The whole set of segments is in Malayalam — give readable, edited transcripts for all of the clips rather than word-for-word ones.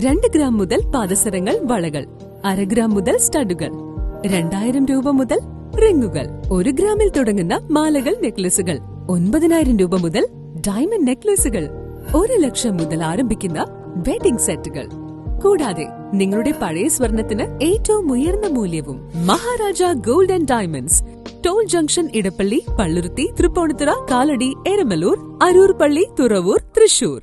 2 ഗ്രാം മുതൽ പാദസരങ്ങൾ, വളകൾ, 1/2 ഗ്രാം മുതൽ സ്റ്റഡുകൾ, 2000 രൂപ മുതൽ റിങ്ങുകൾ, 1 ഗ്രാമിൽ തുടങ്ങുന്ന മാലകൾ, നെക്ലസുകൾ, 9000 രൂപ മുതൽ ഡയമണ്ട് നെക്ലസുകൾ, 1 ലക്ഷം മുതൽ ആരംഭിക്കുന്ന വെഡിംഗ് സെറ്റുകൾ. കൂടാതെ നിങ്ങളുടെ പഴയ സ്വർണത്തിന് ഏറ്റവും ഉയർന്ന മൂല്യവും. Maharaja gold and diamonds, toll junction, Edappally, Palluruthy, Tripunithura, Kalady, Eramalloor, Aroor Palli, Thuravoor, Thrissur.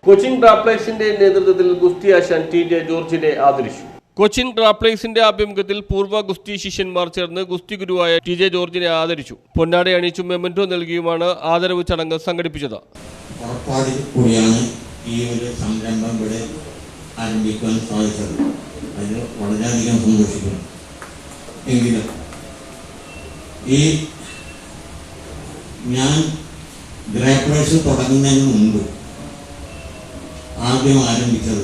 Cochin റാപ്ലേഴ്സിന്റെ നേതൃത്വത്തിൽ ഗുസ്തി ആശാൻ ടി.ജെ. ജോർജിനെ ആദരിച്ചു. കൊച്ചിൻ റാപ്ലേഴ്സിന്റെ ആഭിമുഖ്യത്തിൽ പൂർവ്വ ഗുസ്തി ശിഷ്യന്മാർ ചേർന്ന് ഗുസ്തി ഗുരുവായ ടി.ജെ. ജോർജിനെ ആദരിച്ചു. പൊന്നാട അണിയിച്ചും മെമന്റോ നൽകിയുമാണ് ആദരവ് ചടങ്ങ് സംഘടിപ്പിച്ചത്. ഈ ഒരു സംരംഭം ഇവിടെ ആരംഭിക്കാൻ സാധിച്ചത് അതിൽ വളരെയധികം സന്തോഷിക്കുന്നു. എങ്കിലും ഞാൻ റാപ്ലേഴ്സ് തുടങ്ങുന്നതിന് മുമ്പ് ആദ്യം ആരംഭിച്ചത്,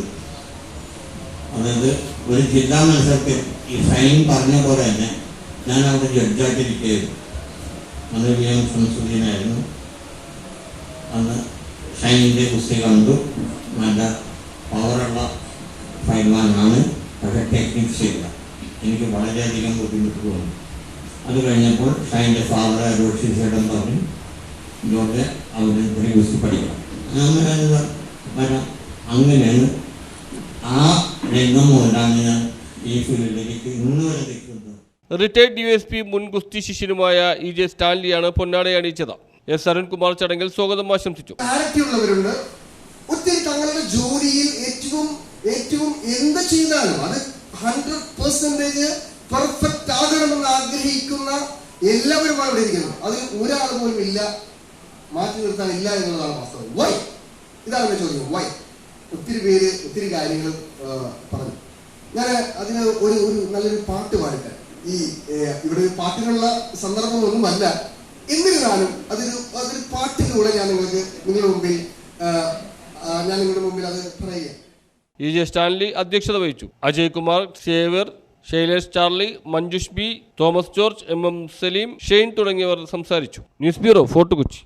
അതായത് ഒരു ജില്ലാ മത്സരത്തിൽ ഈ ഫൈൻ പറഞ്ഞ പോലെ തന്നെ ഞാൻ അവിടെ ജഡ്ജായിട്ടിരിക്കുകയായിരുന്നു. അത് VM സംസുദ്ദീനായിരുന്നു. അന്ന് ഷൈനിൻ്റെ കുസ്തി കണ്ടു. നല്ല പവറുള്ള ഫൈൽമാനാണ്, പക്ഷേ ടെക്നിക്സ് ഇല്ല. എനിക്ക് വളരെയധികം ബുദ്ധിമുട്ട് തോന്നി. അത് കഴിഞ്ഞപ്പോൾ ഷൈൻ്റെ ഫാദർ റോഷി ചേട്ടൻ പറഞ്ഞു, ഇതോടെ അവന് ഒരു കുസ്തി പഠിക്കണം. അങ്ങനെയാണ് ആ രംഗം മുതലാണ് ഞാൻ ഈ ഫീൽഡിലേക്ക് ഇന്ന് വരെ നിൽക്കുന്നത്. റിട്ടയർഡ് DSP മുൻ ഗുസ്തി ശിഷ്യനുമായ E.J. സ്റ്റാൻലിയാണ് പൊന്നാട അണിയിച്ചത്. S. അരുൺകുമാർ ചടങ്ങിൽ സ്വാഗതം ആശംസിച്ചു. ഉള്ളവരുണ്ട്, ഒത്തിരി തങ്ങളുടെ ജോലിയിൽ ഏറ്റവും എന്ത് ചെയ്താലും അത് 100% പെർഫെക്റ്റ് ആകണമെന്ന് ആഗ്രഹിക്കുന്ന എല്ലാവരുമാണ് ഇവിടെ ഇരിക്കുന്നത്. അതിൽ ഒരാൾ പോലും ഇല്ല, മാറ്റി നിർത്താനില്ല എന്നുള്ളതാണ് വാസ്തവം. വൈ? ഇതാണ് ചോദ്യം. വൈ? ഒത്തിരി പേര് ഒത്തിരി കാര്യങ്ങൾ പറഞ്ഞു. ഞാൻ അതിന് ഒരു നല്ലൊരു പാട്ട് പാടിക്കാൻ, ഇവിടെ പാട്ടിനുള്ള സന്ദർഭമൊന്നുമല്ല, എന്നിരുന്നാലും അതൊരു പാട്ടിലൂടെ ഞാൻ നിങ്ങളുടെ മുമ്പിൽ അത് പറയുക. E.J. സ്റ്റാൻലി അധ്യക്ഷത വഹിച്ചു. Ajay Kumar, Xavier, Shailesh Charlie, Manjush B, Thomas George, MM Saleem, Shane തുടങ്ങിയവർ സംസാരിച്ചു. News bureau, Fort Kochi.